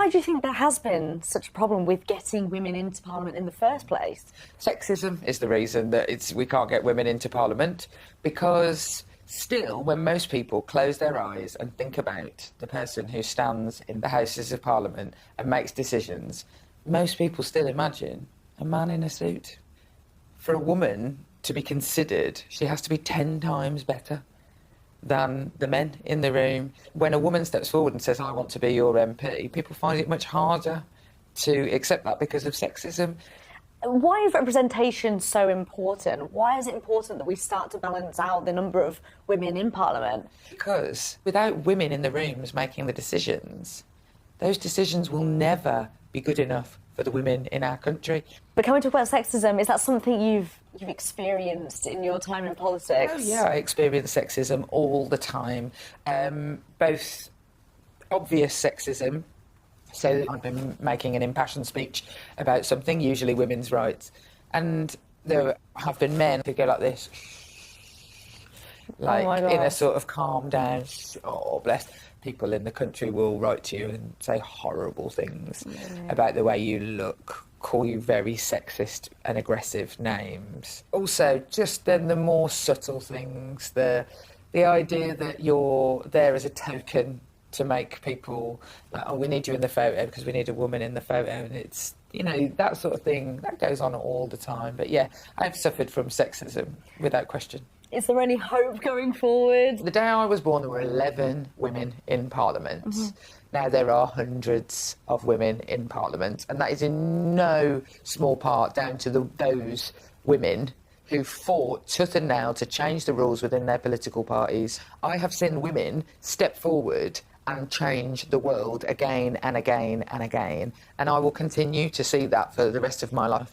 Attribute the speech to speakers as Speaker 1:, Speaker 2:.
Speaker 1: Why do you think there has been such a problem with getting women into Parliament in the first place?
Speaker 2: Sexism is the reason that we can't get women into Parliament, because still, when most people close their eyes and think about the person who stands in the Houses of Parliament and makes decisions, most people still imagine a man in a suit. For a woman to be considered, she has to be 10 times better than the men in the room. When a woman steps forward and says, I want to be your MP, people find it much harder to accept that because of sexism.
Speaker 1: Why is representation so important? Why is it important that we start to balance out the number of women in Parliament?
Speaker 2: Because without women in the rooms making the decisions, those decisions will never be good enough for the women in our country.
Speaker 1: But can we talk about sexism? Is that something you've experienced in your time in politics?
Speaker 2: Oh yeah, I experience sexism all the time. Both obvious sexism, so I've been making an impassioned speech about something, usually women's rights, and there have been men who go like this, like in a sort of calm down, oh bless. People in the country will write to you and say horrible things about the way you look, call you very sexist and aggressive names. Also, just then the more subtle things, the idea that you're there as a token to make people like, oh, we need you in the photo because we need a woman in the photo, and it's, you know, that sort of thing that goes on all the time. But yeah, I've suffered from sexism without question.
Speaker 1: Is there any hope going forward?
Speaker 2: The day I was born, there were 11 women in Parliament. Now there are hundreds of women in Parliament, and that is in no small part down to those women who fought tooth and nail to change the rules within their political parties. I have seen women step forward and change the world again and again and again, and I will continue to see that for the rest of my life.